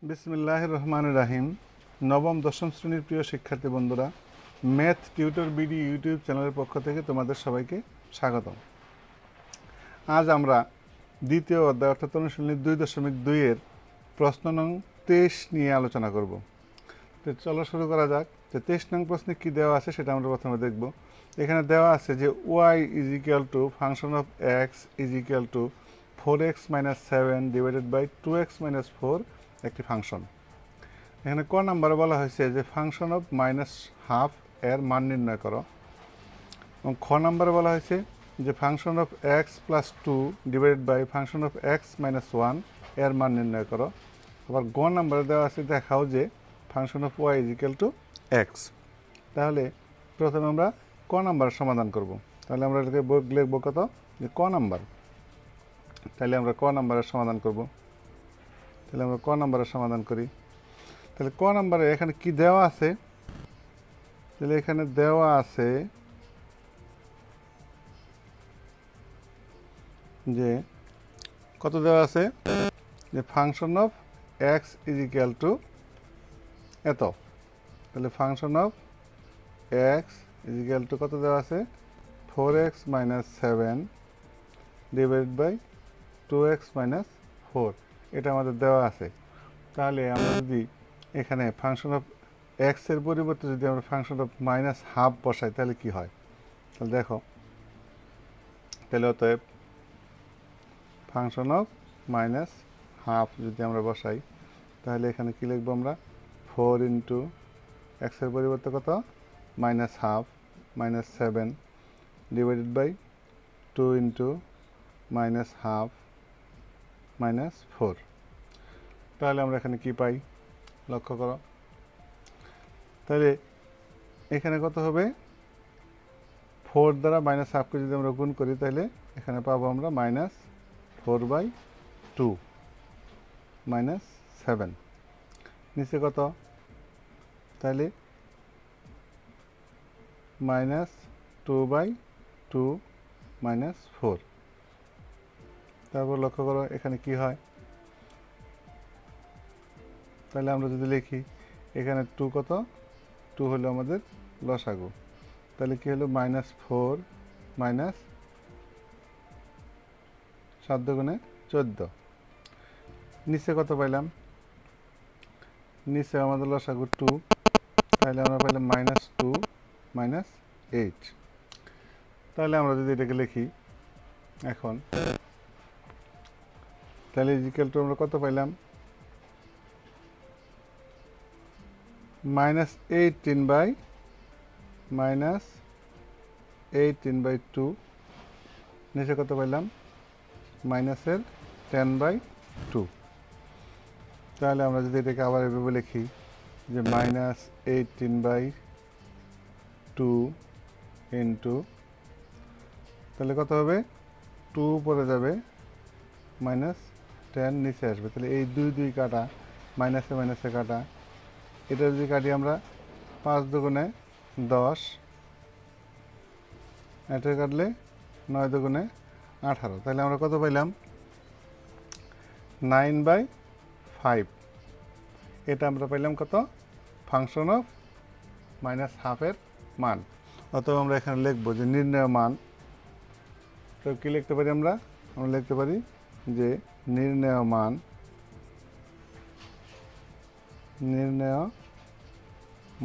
বিসমিল্লাহির রহমানির রহিম। নবম দশম শ্রেণীর প্রিয় শিক্ষার্থী বন্ধুরা, ম্যাথ টিউটর বিডি ইউটিউব চ্যানেলের পক্ষ থেকে তোমাদের সবাইকে স্বাগতম। আজ আমরা দ্বিতীয় অধ্যায় অর্থাৎ অনুশীলনী 2.2 এর প্রশ্ন নং 23 নিয়ে আলোচনা করব। তো চলো শুরু করা যাক। যে 23 নং প্রশ্নে কী দেওয়া আছে সেটা আমরা প্রথমে দেখব। এখানে দেওয়া আছে যে y is equal to function of x is equal to 4x - 7 divided by 2x - 4 একটি ফাংশন। এখানে ক নাম্বারে বলা হয়েছে যে ফাংশন অফ -12 এর মান নির্ণয় করো, এবং খ নাম্বারে বলা হয়েছে যে function of x + 2 divided by function of x - 1 এর মান নির্ণয় করো। আবার গ নাম্বারে দেওয়া আছে দেখাও যে function of y is equal two x। তাহলে প্রথমে আমরা ক নাম্বার সমাধান করব। তাহলে আমরা এটাকে লিখব কত, যে ক নাম্বার। তাহলে আমরা ক নাম্বারের সমাধান করব। তাহলে আমরা ক নাম্বারের সমাধান করি। তাহলে ক নাম্বারে এখানে কি দেওয়া আছে, তাহলে এখানে দেওয়া আছে যে কত দেওয়া আছে, যে function of x is equal to এত। তাহলে function of x is equal to কত দেওয়া আছে, 4x - 7 ডিভাইডেড বাই 2x - 4, এটা আমাদের দেওয়া আছে। তাহলে আমরা যদি এখানে ফাংশন অফ এক্সের পরিবর্তে যদি আমরা ফাংশন অফ -12 বসাই তাহলে কি হয়। তাহলে দেখো, তাহলে অতএব ফাংশন অফ -12 যদি আমরা বসাই তাহলে এখানে কি লিখবো আমরা, 4 ইন্টু এক্সের পরিবর্তে কত, -12 - 7 ডিভাইডেড বাই 2 ইন্টু -12 -4। তাহলে আমরা এখানে কি পাই লক্ষ্য করো। তাহলে এখানে কত হবে, 4 দ্বারা -12কে যদি আমরা গুণ করি তাহলে এখানে পাবো আমরা -4/2 -7। নিচে কত, তাহলে -2/2 -4। তারপর লক্ষ্য করো এখানে কি হয়। তাহলে আমরা যদি লিখি এখানে 2 কত, 2 হলো আমাদের লসাগু। তাহলে কি হলো, -4 -7 দুগুণে 14। নিচে কত পাইলাম, নিচে আমাদের লসাগু 2, তাহলে আমরা পাইলাম -2 -8। তাহলে আমরা যদি এটাকে লিখি এখন, তাহলে ইজিক্যাল টু আমরা কত পাইলাম, -18/2। নিচে কত পাইলাম, -10/2। তাহলে আমরা যদি এটাকে আবার এভাবে লিখি যে -18/2 ইন্টু, তাহলে কত হবে, 2 উপরে যাবে, -10 নিচে আসবে। তাহলে এই 2 কাটা, মাইনাসে মাইনাসে কাটা, এটা যদি কাটি আমরা 5 দুগুণে 10, এটা কাটলে 9 দুগুণে 18। তাহলে আমরা কত পাইলাম, 9/5। এটা আমরা পাইলাম কত, ফাংশন অফ -12 এর মান। অতএব আমরা এখানে লিখবো যে নির্ণেয় মান। তো কী লিখতে পারি আমরা লিখতে পারি যে নির্ণেয়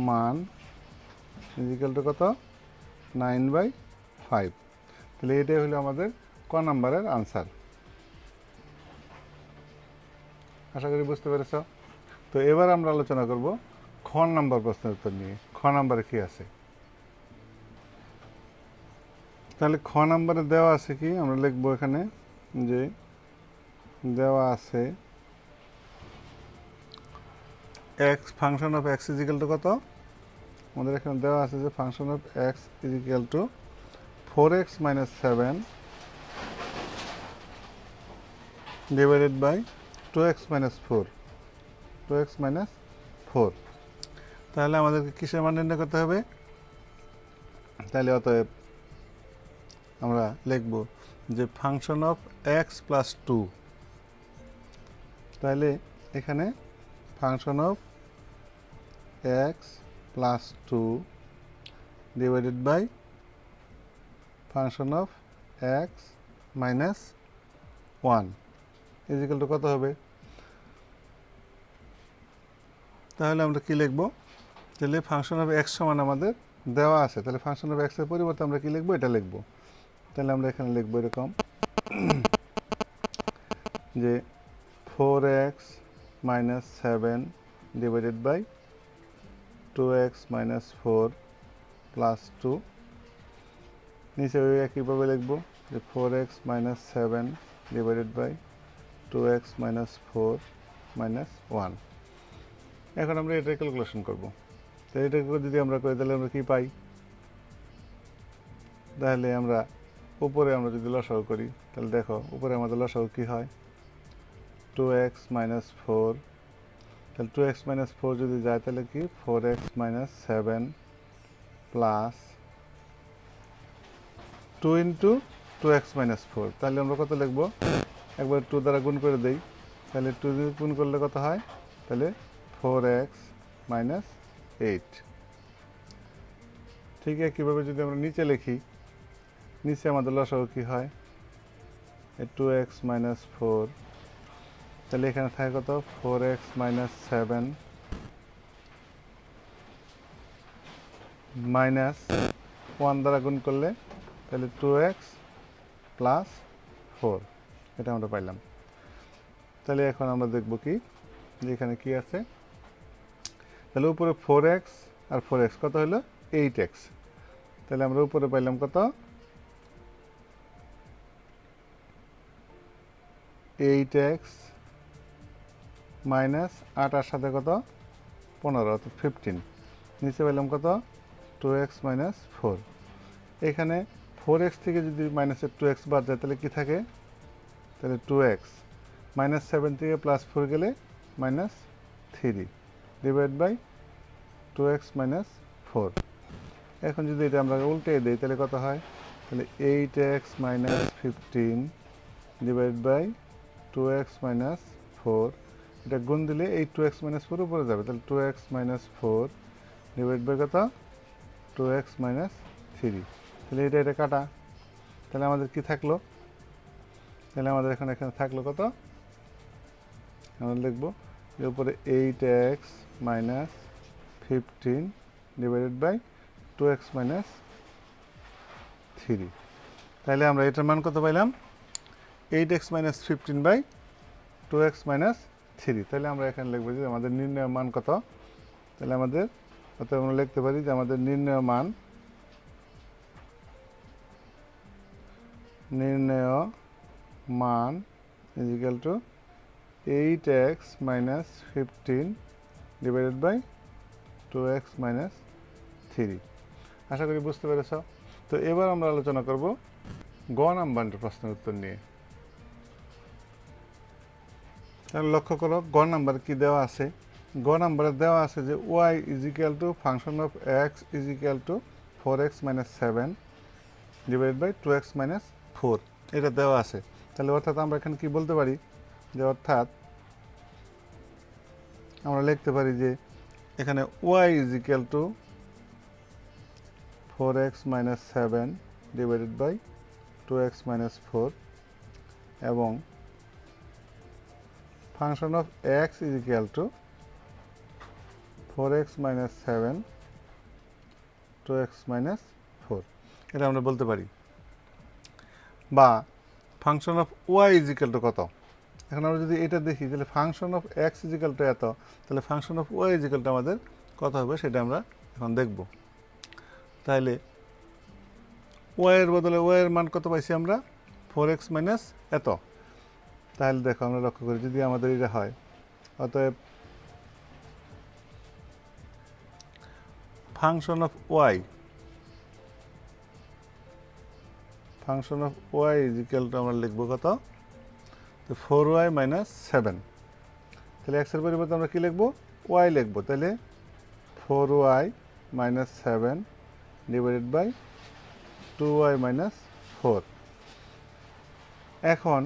মান ইজিক্যাল টু কত, 9/5। তাহলে এটাই হলো আমাদের ক নাম্বারের আনসার। আশা করি বুঝতে পেরেছ। তো এবার আমরা আলোচনা করব খ নাম্বার প্রশ্নের উত্তর নিয়ে। খ নাম্বারে কি আছে, তাহলে খ নাম্বারে দেওয়া আছে কি, আমরা লিখবো এখানে যে দেওয়া আছে x, function of x is equal to কত, আমাদের এখানে দেওয়া আছে যে function of x is equal to 4x - 7 divided by 2x - 4 তাহলে আমাদেরকে কিসের মান নির্ণয় করতে হবে। তাহলে অতএব আমরা লিখব যে ফাংশন অফ x + 2। তাহলে এখানে function of x plus 2 divided by function of x minus 1 is equal to কত হবে? তাহলে আমরা কি লিখব? তাহলে ফাংশন অফ এক্স সমান আমাদের দেওয়া আছে, তাহলে ফাংশন অফ এক্স এর পরিবর্তে আমরা কি লিখব? এটা লিখব। তাহলে আমরা এখানে লিখব এরকম যে 4x minus 7 divided by 2x minus 4 plus 2, নিচে ওই একইভাবে লিখব যে 4x minus 7 divided by 2x minus 4 minus 1। এখন আমরা এটা ক্যালকুলেশন করব। তো এটাকে যদি আমরা করি তাহলে আমরা কি পাই? তাহলে আমরা উপরে আমরা যদি লসাগু করি তাহলে দেখো উপরে আমাদের লসাগু কি হয়? 2x মাইনাস 4, তাহলে 2x মাইনাস 4 যদি যায় তাহলে কি 4x minus 7 plus 2 into 2x minus 4। তাহলে আমরা কত লিখব? একবার 2 দ্বারা গুণ করে দেই, তাহলে 2 দিয়ে গুণ করলে কত হয়? তাহলে 4x মাইনাস 8। ঠিক একইভাবে যদি আমরা নিচে লিখি, নিচে আমাদের লসাগু কি হয়? 2x মাইনাস 4, তাহলে এখানে থাকে কত? 4x মাইনাস 7 মাইনাস 1 দ্বারা গুণ করলে তাহলে 2x প্লাস 4, এটা আমরা পাইলাম। তাহলে এখন আমরা দেখব কি যে এখানে কি আছে। তাহলে উপরে 4x আর 4x কত হলো? 8x। তাহলে আমরা উপরে পাইলাম কত? 8x মাইনাস 8 আর সাথে কত? 15 অর্থাৎ 15। নিচে পেলাম কত? 2x minus 4। এখানে 4x থেকে যদি মাইনাসের 2x বাদ যায় তাহলে কি থাকে? তাহলে 2x মাইনাস 7 থেকে প্লাস 4 গেলে minus 3 divide by 2x minus 4। এখন যদি এটা আমরা উল্টে দিই তাহলে কত হয়? তাহলে 8x minus 15 divide by 2x minus 4, এটা গুণ দিলে এই 2x মাইনাস 4 উপরে যাবে, তাহলে 2x মাইনাস 4 ডিভাইড বাই কত? 2x minus 3। তাহলে এটা কাটা, তাহলে আমাদের কি থাকলো? তাহলে আমাদের এখানে থাকলো কত? আমরা লিখব যে উপরে 8x minus 15 divided by 2x minus 3। তাহলে আমরা এটার মান কত পাইলাম? 8x minus 15 by 2x minus 3। তাহলে আমরা এখানে লিখবো যে আমাদের নির্ণয় মান কত? তাহলে আমাদের অতএব আমরা লিখতে পারি যে আমাদের নির্ণয় মান is equal to 8x minus 15 divided by 2x minus 3। আশা করি বুঝতে পেরেছ। তো এবার আমরা আলোচনা করব গ নাম্বারের প্রশ্নের উত্তর নিয়ে। তাহলে লক্ষ্য করো গ নাম্বার কি দেওয়া আছে। গ নাম্বারে দেওয়া আছে যে y is equal to function of x is equal to 4x minus 7 divide by 2x minus 4, এটা দেওয়া আছে। তাহলে অর্থাৎ আমরা এখানে কি বলতে পারি যে অর্থাৎ আমরা লিখতে পারি যে এখানে y is equal to 4x minus 7 divided by 2x minus 4 এবং function of x is equal to 4x minus 7 2x minus 4, এটা আমরা বলতে পারি। বা function of y is equal to কত? এখন আমরা যদি এটা দেখি তাহলে function of x is equal to এত, তাহলে function of y is equal to আমাদের কত হবে সেটা আমরা এখন দেখব। তাহলে y এর বদলে y এর মান কত পাইছি আমরা? 4x মাইনাস এত। তাহলে দেখো আমরা লক্ষ্য করি যদি আমাদের এটা হয়, অতএব function of y is equal two আমরা লিখবো কত? তো 4y মাইনাস 7। তাহলে x এর পরিবর্তে আমরা কি লিখবো? y লিখবো। তাহলে 4y minus 7 divided by 2y minus 4। এখন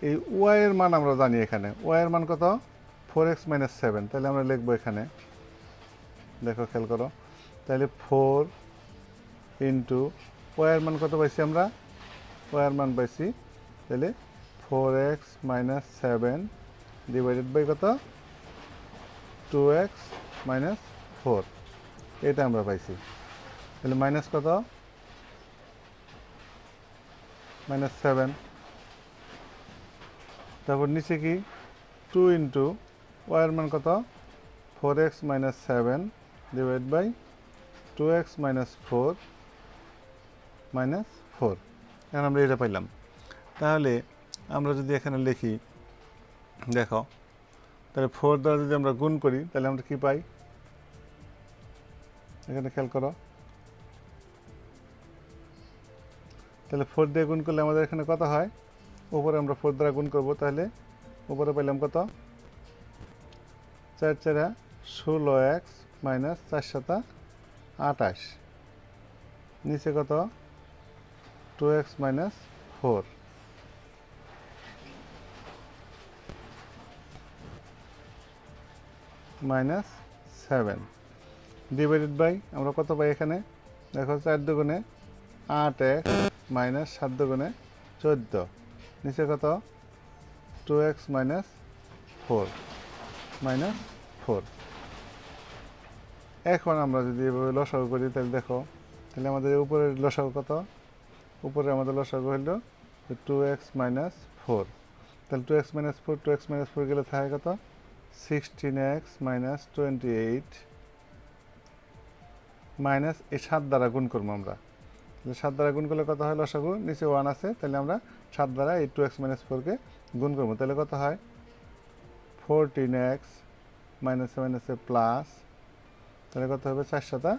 এই y এর মান আমরা জানি, এখানে y এর মান কত? 4x মাইনাস 7, তাহলে আমরা লিখবো এখানে, দেখো খেয়াল করো, তাহলে 4 ইন্টু ওয়ার মান কত পাইছি আমরা, ওয়ার মান পাইছি, তাহলে 4x মাইনাস 7 ডিভাইডেড বাই কত, 2x মাইনাস 4, এটা আমরা পাইছি। তাহলে মাইনাস কত, মাইনাস 7, তারপর নিচে কি 2 ইন্টু ওয়ার মান কত, 4x minus 7 divide by 2x minus 4 minus 4, এখন আমরা এটা পাইলাম। তাহলে আমরা যদি এখানে লিখি, দেখো, তাহলে 4 দ্বারা যদি আমরা গুণ করি তাহলে আমরা কি পাই, এখানে খেয়াল করো, তাহলে 4 দিয়ে গুণ করলে আমাদের এখানে কত হয়, উপরে আমরা 4 দ্বারা গুণ করব, তাহলে উপরে পাইলাম কত, 4 4 16x মাইনাস 4 7 28, নিচে কত 2x minus 4, minus 7 divided by আমরা কত পাই এখানে, দেখো 4 দুগুণে 8x মাইনাস 7 দুগুণে 14, নিচে কত 2x মাইনাস 4 মাইনাস 4। এখন আমরা যদি এভাবে লসাগু করি তাহলে দেখো, তাহলে আমাদের উপরের লসাগু কত, উপরে আমাদের লসাগু হইল 2x মাইনাস 4, তাহলে 2x মাইনাস 4 2x মাইনাস 4 গেলে থাকে কত, 16x মাইনাস 28 মাইনাস এই 7 দ্বারা গুণ করবো আমরা, তাহলে 7 দ্বারা গুণ করলে কত হয় লসাগু, নিচে 1 আছে, তাহলে আমরা 7 দ্বারা এই 2x মাইনাস 4কে গুণ করবো, তাহলে কত হয় 14x মাইনাস মাইনাসে প্লাস, তাহলে কত হবে 4 7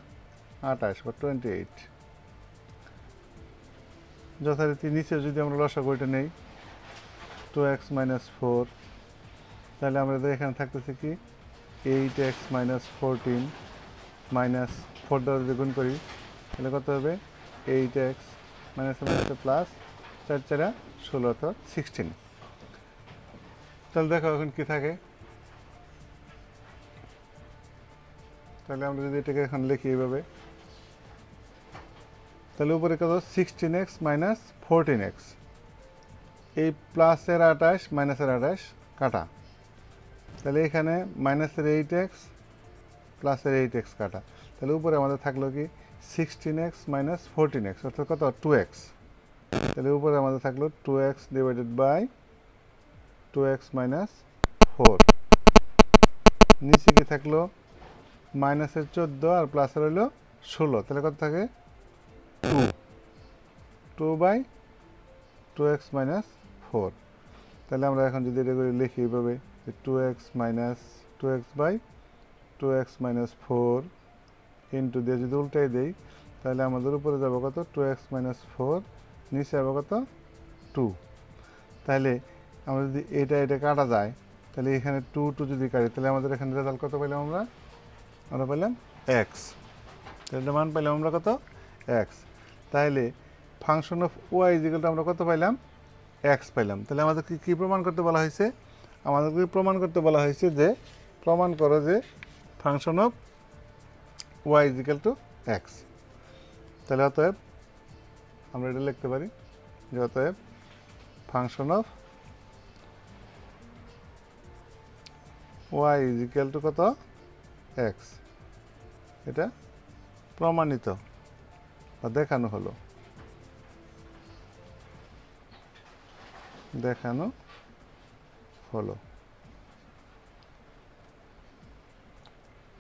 28 বা 28। যথারীতি নিচে যদি আমরা লসাগু এটা নেই 2x মাইনাস 4, তাহলে আমাদের এখানে থাকতেছে কি 8x মাইনাস 14 মাইনাস 4 দ্বারা যদি গুণ করি তাহলে কত হবে 8x মাইনাস মাইনাসে প্লাস 4 4 16 অর্থাৎ 16। তাহলে দেখো এখন কি থাকে, তাহলে আমরা যদি এটাকে এখন লিখি এইভাবে, তাহলে উপরে কত 16x মাইনাস 14x, এই প্লাসের 28 মাইনাসের 28 কাটা, তাহলে এখানে মাইনাসের 8x প্লাসের 8x কাটা, তাহলে উপরে আমাদের থাকলো কি 16x মাইনাস 14x অর্থাৎ কত 2x, তাহলে উপরে আমাদের থাকলো 2x divided by 2x minus 4, নিচে কি থাকলো মাইনাসের 14 আর প্লাসের হইল 16, তাহলে কত থাকে 2 বাই 2x মাইনাস 4। তাহলে আমরা এখন যদি এটা করে লিখি এইভাবে 2x minus 2x by 2x minus 4 into দিয়ে যদি উল্টাই দেই তাহলে আমাদের উপরে যাবো কত 2x মাইনাস 4, নিচে যাবো কত 2। তাহলে আমরা যদি এটা কাটা যায় তাহলে এখানে 2 যদি কাটি তাহলে আমাদের এখানে রেজাল্ট কত পাইলাম, আমরা পাইলাম x, তাহলে মান পাইলাম আমরা কত x। তাহলে function of y equal to আমরা কত পাইলাম, x পাইলাম। তাহলে আমাদেরকে কি প্রমাণ করতে বলা হয়েছে, আমাদেরকে প্রমাণ করতে বলা হয়েছে যে প্রমাণ করো যে function of y equal to x। তাহলে অতএব আমরা এটা লিখতে পারি যে অতএব function of y equal to কত x, এটা প্রমাণিত বা দেখানো হলো,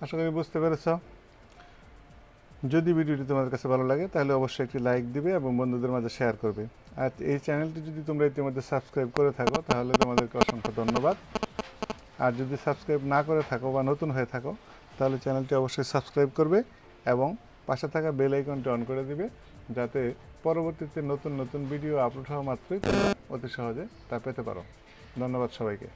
আশা করি বুঝতে পেরেছ। যদি ভিডিওটি তোমাদের কাছে ভালো লাগে তাহলে অবশ্যই একটি লাইক দিবে এবং বন্ধুদের মাঝে শেয়ার করবে। আর এই চ্যানেলটি যদি তোমরা ইতিমধ্যে সাবস্ক্রাইব করে থাকো তাহলে তোমাদেরকে অসংখ্য ধন্যবাদ। আর যদি সাবস্ক্রাইব না করে থাকো বা নতুন হয়ে থাকো তাহলে চ্যানেলটি অবশ্যই সাবস্ক্রাইব করবে এবং পাশে থাকা বেল আইকনটি অন করে দিবে যাতে পরবর্তীতে নতুন নতুন ভিডিও আপলোড হওয়া মাত্রই তোমরা অতি সহজে তা পেতে পারো। ধন্যবাদ সবাইকে।